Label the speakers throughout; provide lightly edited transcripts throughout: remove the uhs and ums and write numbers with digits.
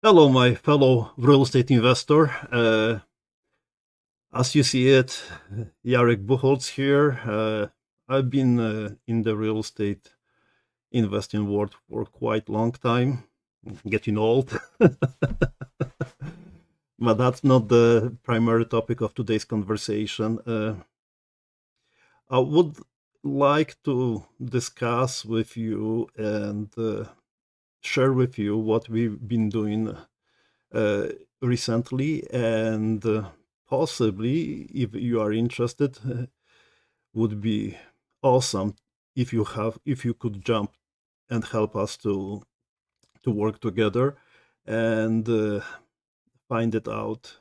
Speaker 1: Hello, my fellow real estate investor. As you see it, Jarek Buchholz here. I've been in the real estate investing world for quite long time, getting old. But that's not the primary topic of today's conversation. I would like to discuss with you and share with you what we've been doing uh, recently, and possibly, if you are interested, would be awesome if you could jump and help us to work together and find it out,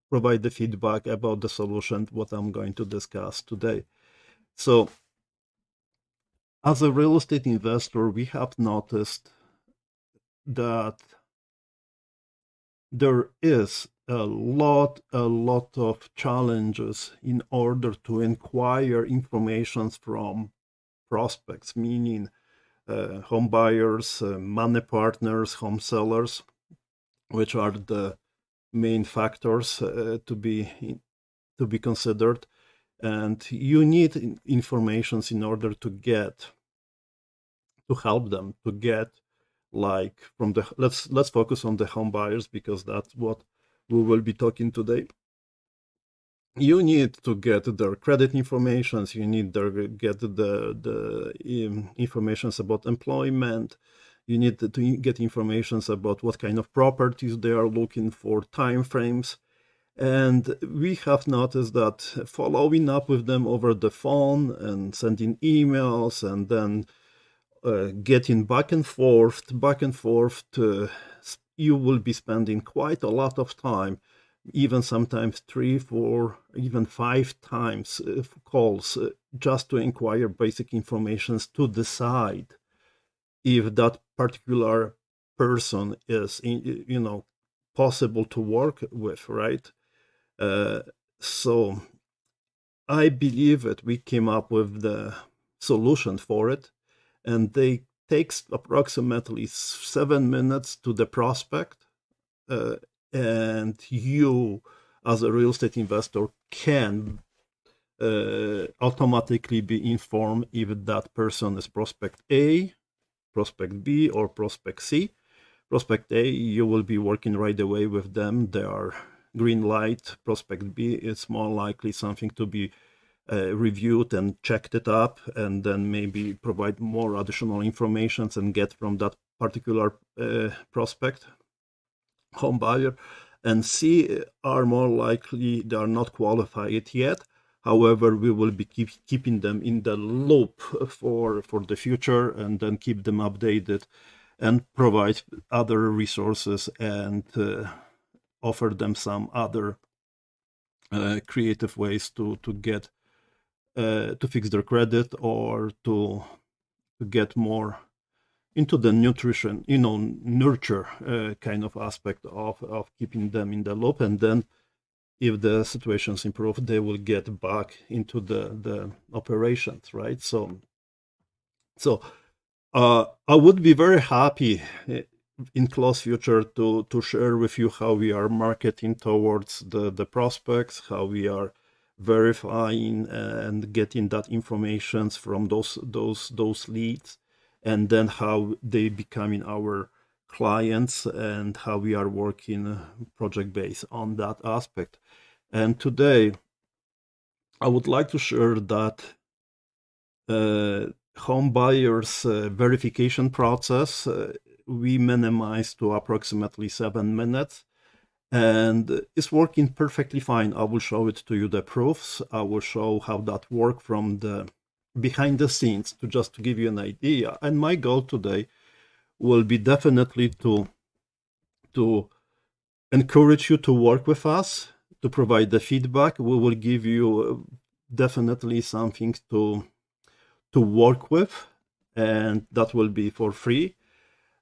Speaker 1: provide the feedback about the solution, what I'm going to discuss today. So, as a real estate investor, we have noticed that there is a lot of challenges in order to inquire information from prospects, meaning home buyers, money partners, home sellers, which are the main factors to be considered. And you need information in order to help them to get, like, from the let's focus on the home buyers because that's what we will be talking today. You need to get their credit informations, you need to get the informations about employment, you need to get informations about what kind of properties they are looking for, time frames. And we have noticed that following up with them over the phone and sending emails and then getting back and forth, you will be spending quite a lot of time, even sometimes 3, 4, even 5 times calls just to inquire basic informations to decide if that particular person is, possible to work with, right? Uh, so I believe that we came up with the solution for it, and they takes approximately 7 minutes to the prospect, uh, and you, as a real estate investor, can automatically be informed if that person is prospect A, prospect B, or prospect C. Prospect A, you will be working right away with them. They are green light. Prospect B, it's more likely something to be reviewed and checked it up, and then maybe provide more additional information and get from that particular prospect, home buyer. And C are more likely they are not qualified yet. However, we will be keeping them in the loop for the future, and then keep them updated and provide other resources and offer them some other creative ways to get to fix their credit, or to get more into the nutrition, nurture kind of aspect of keeping them in the loop. And then if the situations improve, they will get back into the operations, right? So I would be very happy in close future to share with you how we are marketing towards the prospects, how we are verifying and getting that information from those leads, and then how they becoming our clients, and how we are working project based on that aspect. And today I would like to share that uh, home buyers verification process we minimize to approximately 7 minutes, and it's working perfectly fine. I will show it to you, the proofs. I will show how that work from the behind the scenes, to just to give you an idea. And my goal today will be definitely to encourage you to work with us, to provide the feedback. We will give you definitely something to work with, and that will be for free.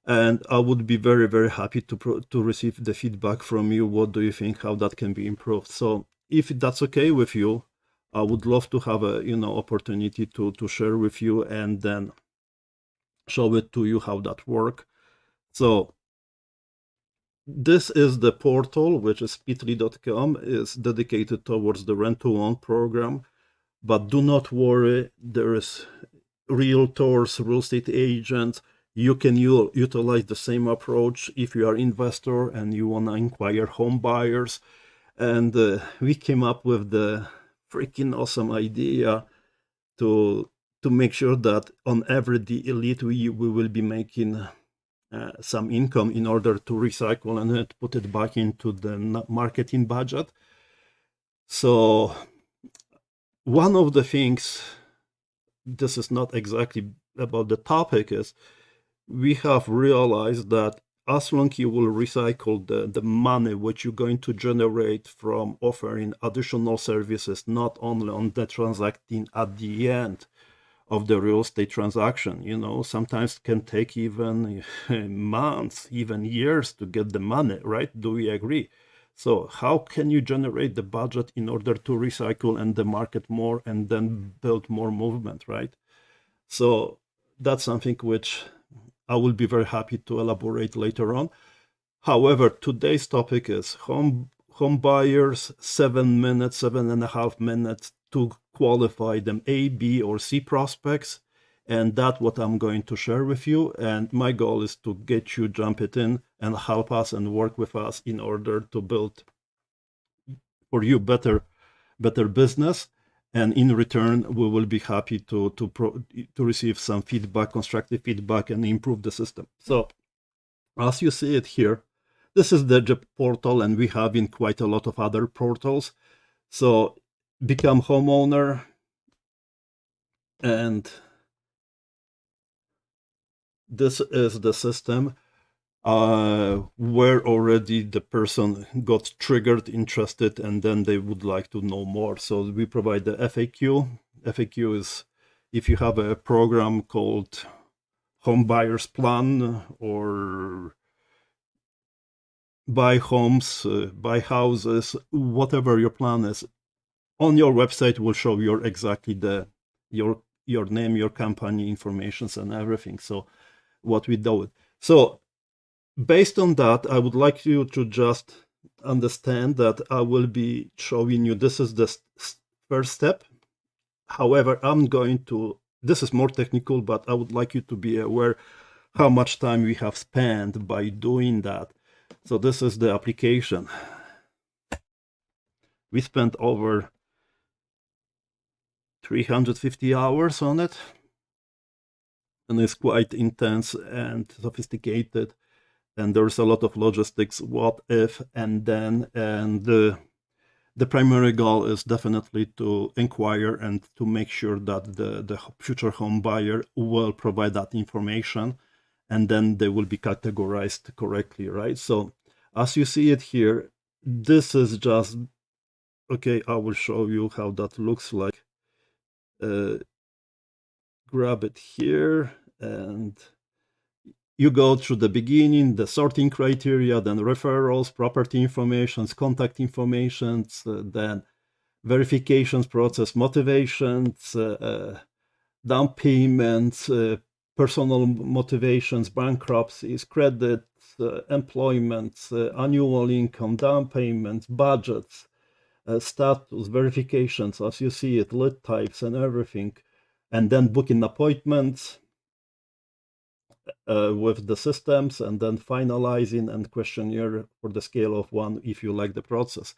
Speaker 1: And I would be very, very happy to receive the feedback from you. What do you think? How that can be improved? So, if that's okay with you, I would love to have a opportunity to share with you, and then show it to you how that work. So, this is the portal, which is speedly.com, is dedicated towards the rent-to-own program. But do not worry, there is realtors, real estate agents. You can utilize the same approach if you are investor and you want to inquire home buyers. And we came up with the freaking awesome idea to make sure that on every elite we will be making some income in order to recycle and put it back into the marketing budget. So one of the things, this is not exactly about the topic, is we have realized that as long you will recycle the money which you're going to generate from offering additional services, not only on the transacting at the end of the real estate transaction, sometimes can take even months, even years to get the money, right? Do we agree? So how can you generate the budget in order to recycle and the market more and then build more movement, right? So that's something which I will be very happy to elaborate later on. However, today's topic is home buyers, 7.5 minutes to qualify them A, B, or C prospects. And that's what I'm going to share with you. And my goal is to get you jump it in and help us and work with us in order to build for you better business. And in return, we will be happy to receive some feedback, constructive feedback, and improve the system. So as you see it here, this is the job portal, and we have in quite a lot of other portals. So become homeowner, and this is the system where already the person got triggered, interested, and then they would like to know more. So we provide the FAQ. FAQ is if you have a program called Home Buyers Plan or buy homes, buy houses, whatever your plan is, on your website will show you exactly your name, your company informations, and everything. So what we do. So based on that, I would like you to just understand that I will be showing you this is the first step. However, this is more technical, but I would like you to be aware how much time we have spent by doing that. So this is the application. We spent over 350 hours on it, and it's quite intense and sophisticated, and there's a lot of logistics, what if, and then, and the primary goal is definitely to inquire and to make sure that the future home buyer will provide that information, and then they will be categorized correctly, right? So as you see it here, this is just, okay, I will show you how that looks like. Grab it here, and you go through the beginning, the sorting criteria, then referrals, property informations, contact informations, then verifications process, motivations, down payments, personal motivations, bankruptcies, credits, employment, annual income, down payments, budgets, status, verifications, as you see it, lead types and everything, and then booking appointments with the systems, and then finalizing and questionnaire for the scale of 1 if you like the process.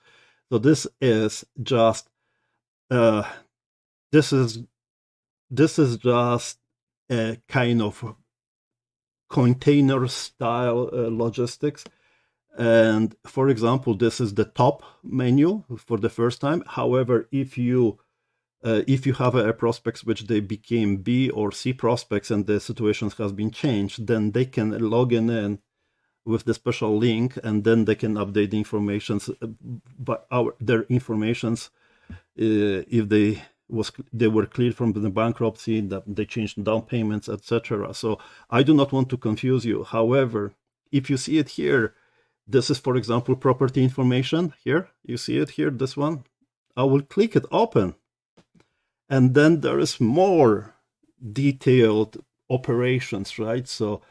Speaker 1: So this is just this is just a kind of container style logistics. And for example, this is the top menu for the first time. However, if you have a prospects which they became B or C prospects and the situations has been changed, then they can log in with the special link, and then they can update the informations by their informations if they were cleared from the bankruptcy, that they changed down payments, etc. So I do not want to confuse you. However, if you see it here, this is, for example, property information here. You see it here, this one. I will click it open. And then there is more detailed operations, right? So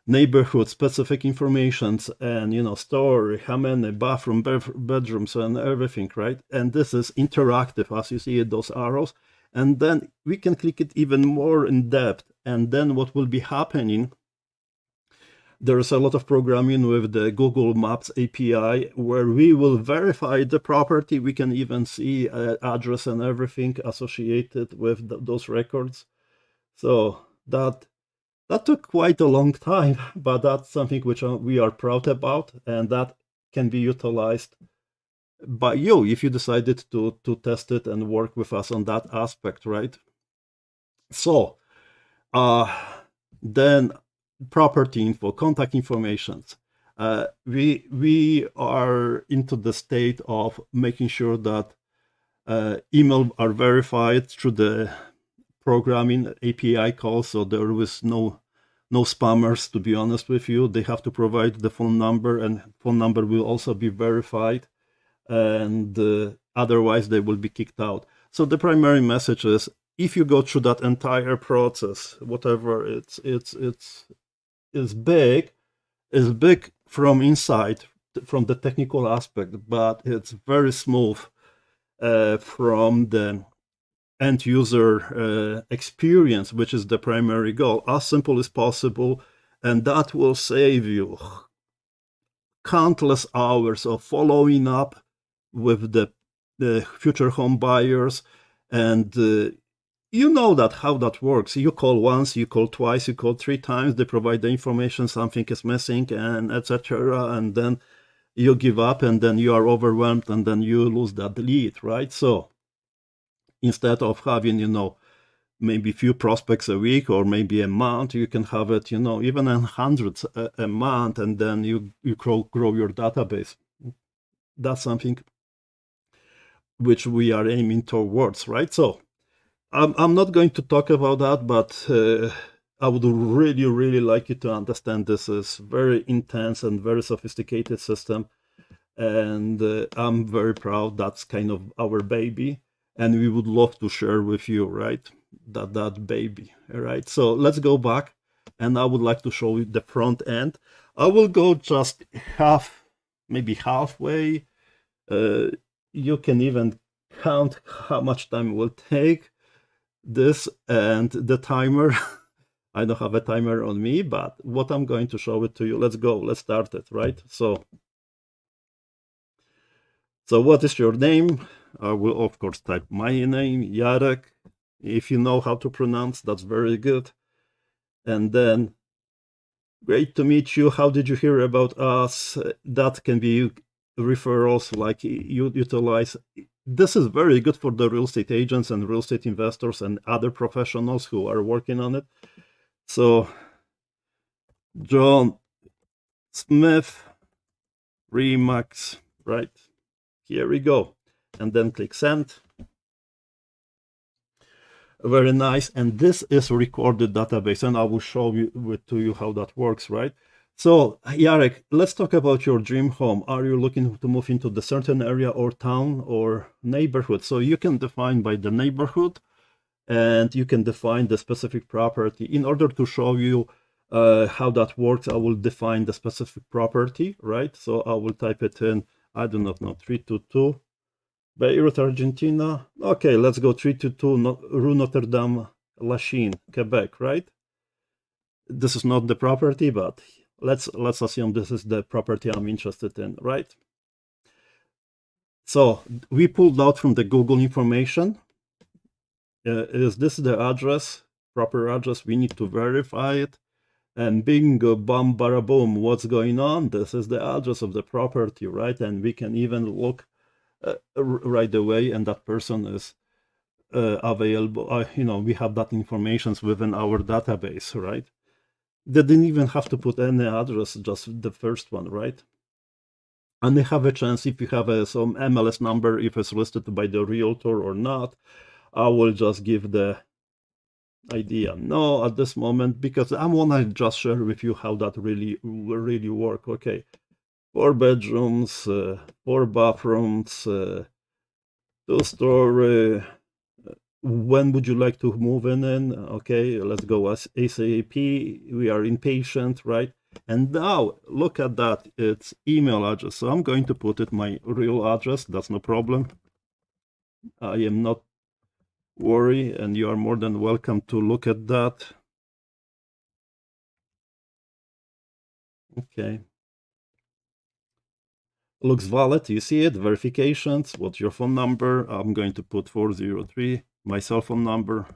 Speaker 1: neighborhood specific informations, and story, how many bathroom, bedrooms, and everything, right? And this is interactive, as you see those arrows. And then we can click it even more in depth. And then what will be happening, there's a lot of programming with the Google Maps API where we will verify the property. We can even see address and everything associated with those records. So that took quite a long time, but that's something which we are proud about, and that can be utilized by you if you decided to test it and work with us on that aspect, right? So then property info, contact informations. We are into the state of making sure that email are verified through the programming API call, so there was no spammers, to be honest with you. They have to provide the phone number, and phone number will also be verified, and otherwise they will be kicked out. So the primary message is, if you go through that entire process, whatever it's big from inside, from the technical aspect, but it's very smooth from the end user experience, which is the primary goal, as simple as possible. And that will save you countless hours of following up with the future home buyers. And you know that how that works. You call once, you call twice, you call 3 times, they provide the information, something is missing, and etc. And then you give up, and then you are overwhelmed, and then you lose that lead, right? So instead of having, maybe few prospects a week or maybe a month, you can have it, even in hundreds a month, and then you grow your database. That's something which we are aiming towards, right? So I'm not going to talk about that, but I would really, really like you to understand this is very intense and very sophisticated system. And I'm very proud. That's kind of our baby. And we would love to share with you, right, that baby, all right? So let's go back, and I would like to show you the front end. I will go just maybe halfway. You can even count how much time it will take. This and the timer. I don't have a timer on me, but what I'm going to show it to you. Let's go. Let's start it, right? So what is your name? I will, of course, type my name, Jarek. If you know how to pronounce, that's very good. And then, great to meet you. How did you hear about us? That can be referrals, like you utilize. This is very good for the real estate agents and real estate investors and other professionals who are working on it. So, John Smith, Remax, right? Here we go. And then click send. Very nice. And this is recorded database, and I will show you to you how that works, right? So, Jarek, let's talk about your dream home. Are you looking to move into the certain area or town or neighborhood? So you can define by the neighborhood, and you can define the specific property. In order to show you how that works, I will define the specific property, right? So I will type it in, I do not know, 322 Beirut, Argentina. Okay, let's go 322 Rue Notre Dame, Lachine, Quebec, right? This is not the property, but let's assume this is the property I'm interested in, right? So we pulled out from the Google information. Is this the address, proper address? We need to verify it. And bingo, bam, bara, boom, what's going on? This is the address of the property, right? And we can even look right away, and that person is available. We have that information within our database, right? They didn't even have to put any address, just the first one, right? And they have a chance, if you have some MLS number, if it's listed by the realtor or not. I will just give the idea no at this moment, because I want to just share with you how that really work. Okay, 4 bedrooms, 4 bathrooms, 2-story. When would you like to move in? Okay, let's go as ASAP. We are impatient, right? And now look at that, it's email address. So I'm going to put it my real address, that's no problem. I am not worried, and you are more than welcome to look at that. Okay. Looks valid, you see it, verifications, what's your phone number? I'm going to put 403, my cell phone number.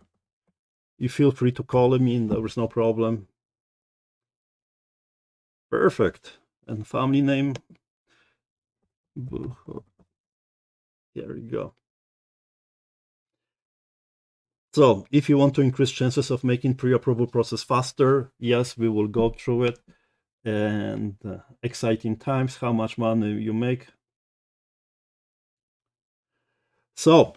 Speaker 1: You feel free to call me, there's no problem. Perfect. And family name. Here we go. So if you want to increase chances of making pre-approval process faster, yes, we will go through it. And exciting times, how much money you make. So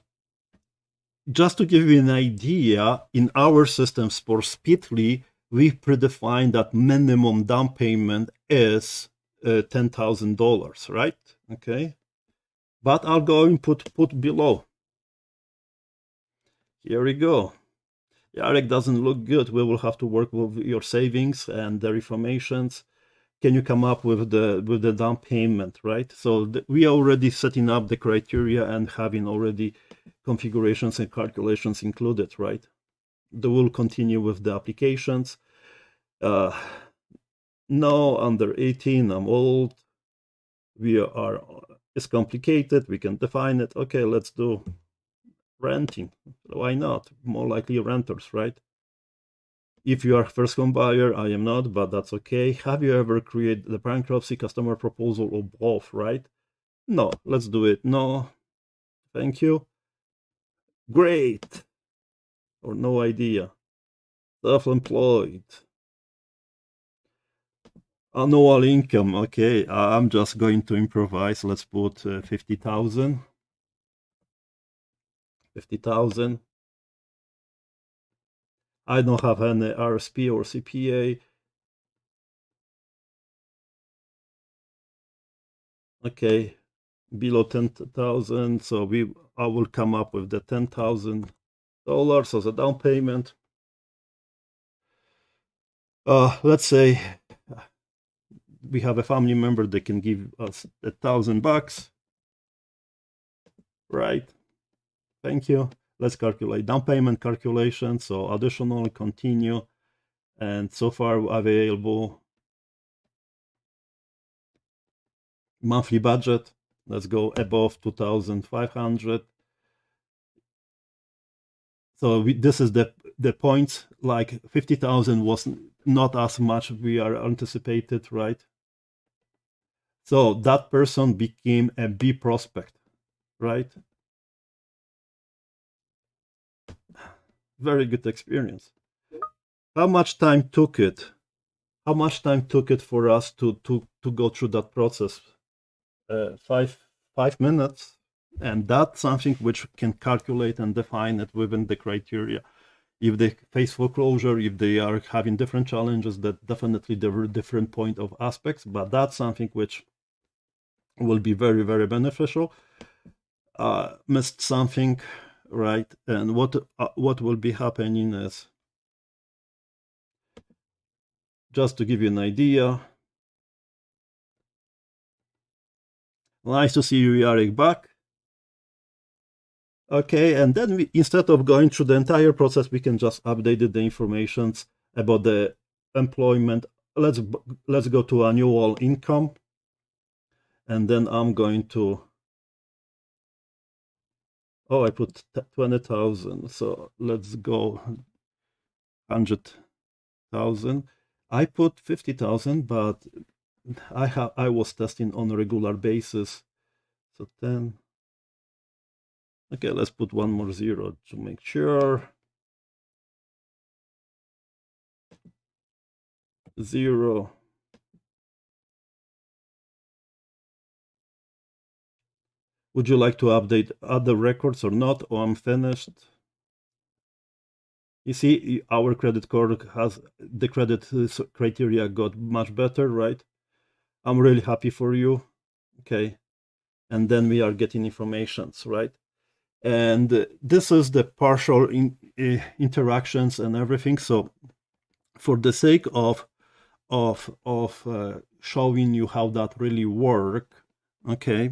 Speaker 1: just to give you an idea, in our systems for Speedly, we predefined that minimum down payment is $10,000, right? Okay. But I'll go and put below. Here we go. Jarek doesn't look good. We will have to work with your savings and the reformations. Can you come up with the down payment, right? So we are already setting up the criteria and having already configurations and calculations included, right? They will continue with the applications. No, under 18, I'm old. It's complicated. We can define it. Okay, let's do renting. Why not? More likely renters, right? If you are first home buyer, I am not, but that's okay. Have you ever created the bankruptcy, customer proposal, or both, right? No, let's do it. No, thank you. Great. Or no idea. Self-employed. Annual income. Okay, I'm just going to improvise. Let's put 50,000. 50,000. I don't have any RSP or CPA. Okay, below 10,000. So I will come up with the $10,000 as a down payment. Let's say we have a family member that can give us $1,000, right? Thank you. Let's calculate down payment calculation. So additional, continue, and so far available monthly budget. Let's go above 2,500. So this is the point. Like 50,000 was not as much we are anticipated, right? So that person became a B prospect, right? Very good experience. How much time took it? How much time took it for us to go through that process? 5 minutes, and that's something which can calculate and define it within the criteria. If they face foreclosure, if they are having different challenges, that definitely there are different point of aspects, but that's something which will be very, very beneficial. Missed something, right? And what will be happening is, just to give you an idea. Nice to see you, Jarek, back. Okay, and then instead of going through the entire process, we can just update the informations about the employment. Let's go to annual income, and then I'm going to. Oh, I put 20,000. So let's go 100,000. I put 50,000, but I was testing on a regular basis. So 10. Okay, let's put one more zero to make sure. 0. Would you like to update other records or not? Or I'm finished. You see, our credit score has the credit criteria got much better, right? I'm really happy for you. Okay. And then we are getting informations, right? And this is the partial interactions and everything. So for the sake of of showing you how that really work. Okay,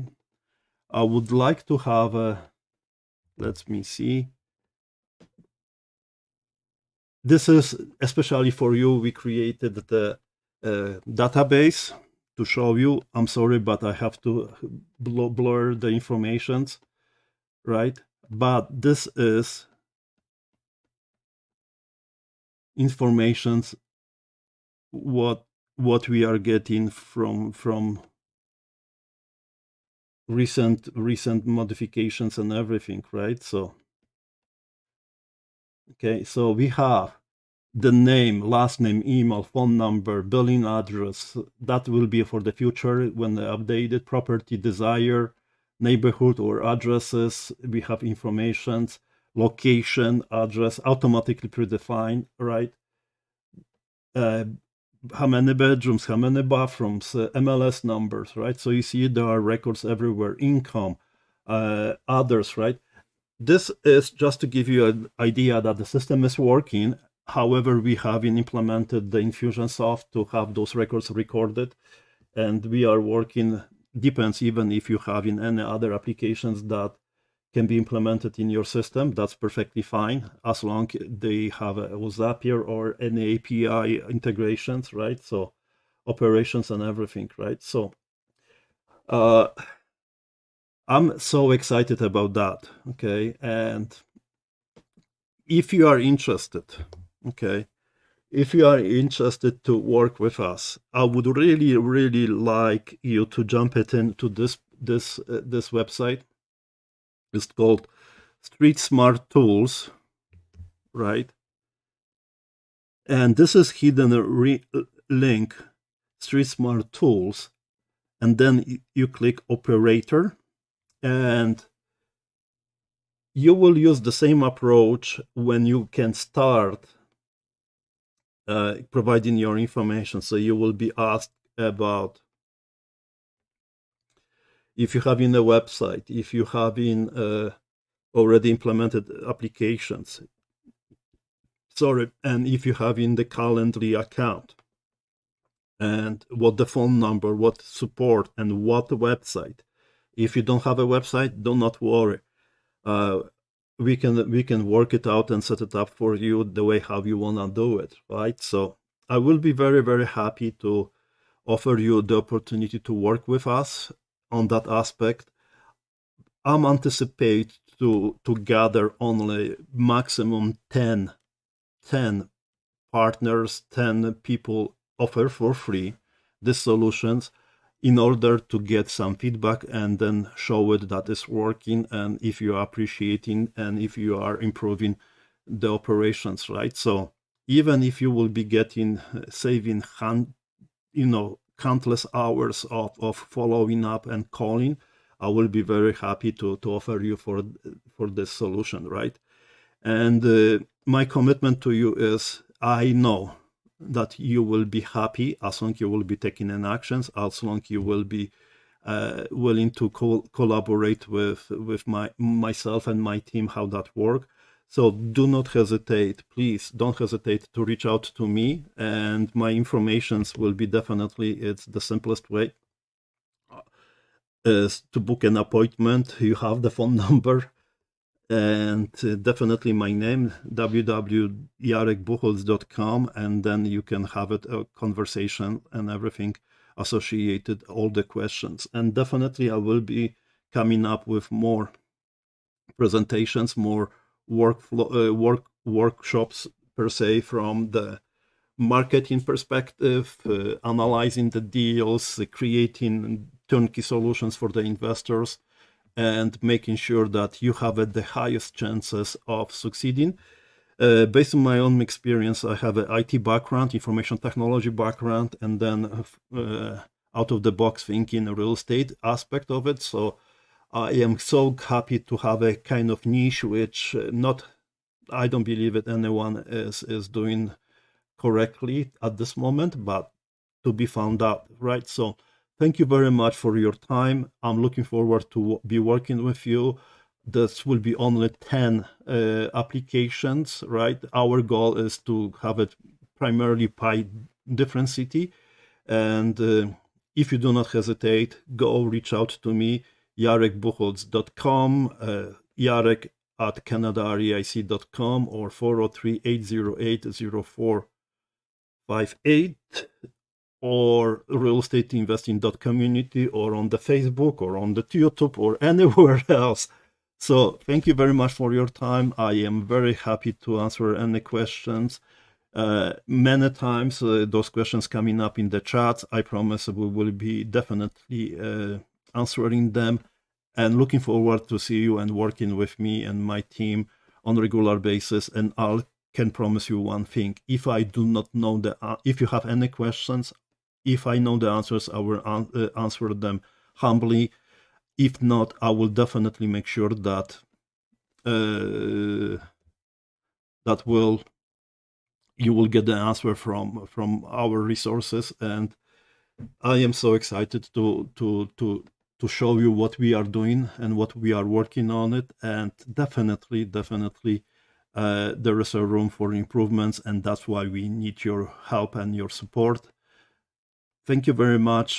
Speaker 1: I would like to have a, let me see. This is especially for you. We created the database to show you. I'm sorry, but I have to blur the informations, right? But this is informations what we are getting from recent modifications and everything, right? So okay, so we have the name, last name, email, phone number, billing address. That will be for the future when updated. Property desire, neighborhood or addresses. We have informations, location, address, automatically predefined, right? How many bedrooms, how many bathrooms, MLS numbers, right? So you see there are records everywhere, income, others, right? This is just to give you an idea that the system is working. However, we haven't implemented the Infusionsoft to have those records recorded, and we are working, depends even if you have in any other applications that can be implemented in your system, that's perfectly fine, as long they have a Zapier or any API integrations, right? So operations and everything, right? So I'm so excited about that, okay? And if you are interested, okay, if you are interested to work with us, I would really, really like you to jump it into this website. It's called Street Smart Tools, right? And this is hidden link, Street Smart Tools, and then you click Operator, and you will use the same approach when you can start providing your information. So you will be asked about if you have in a website, if you have in already implemented applications, sorry, and if you have in the Calendly account, and what the phone number, what support, and what website. If you don't have a website, do not worry. We can work it out and set it up for you the way how you want to do it, right? So I will be very, very happy to offer you the opportunity to work with us on that aspect. I'm anticipate to gather only maximum 10 partners, 10 people offer for free these solutions in order to get some feedback and then show it that it's working, and if you are appreciating and if you are improving the operations, right? So even if you will be getting saving countless hours of following up and calling, I will be very happy to offer you for this solution, right? And my commitment to you is, I know that you will be happy as long you will be taking an actions, as long you will be willing to collaborate with myself and my team, how that work. So do not hesitate, please don't hesitate to reach out to me, and my informations will be definitely, it's the simplest way is to book an appointment. You have the phone number, and definitely my name, www.jarekbuchholz.com, and then you can have a conversation and everything associated, all the questions. And definitely I will be coming up with more presentations, more workshops per se, from the marketing perspective, analyzing the deals, creating turnkey solutions for the investors, and making sure that you have the highest chances of succeeding. Based on my own experience, I have an IT background, information technology background, and then out of the box thinking, real estate aspect of it. So I am so happy to have a kind of niche which I don't believe that anyone is doing correctly at this moment, but to be found out, right? So thank you very much for your time. I'm looking forward to be working with you. This will be only 10 applications, right? Our goal is to have it primarily different city. And if you do not hesitate, go reach out to me, jarekbuchholz.com, jarek@canadareic.com, or 403-808-0458, or realestateinvesting.community, or on the Facebook, or on the YouTube, or anywhere else. So thank you very much for your time. I am very happy to answer any questions. Many times those questions coming up in the chat. I promise we will be definitely answering them, and looking forward to see you and working with me and my team on a regular basis. And I can promise you one thing: if I do not know if you have any questions, if I know the answers, I will answer them humbly. If not, I will definitely make sure that you will get the answer from our resources. And I am so excited to show you what we are doing and what we are working on it. And definitely, there is a room for improvements, and that's why we need your help and your support. Thank you very much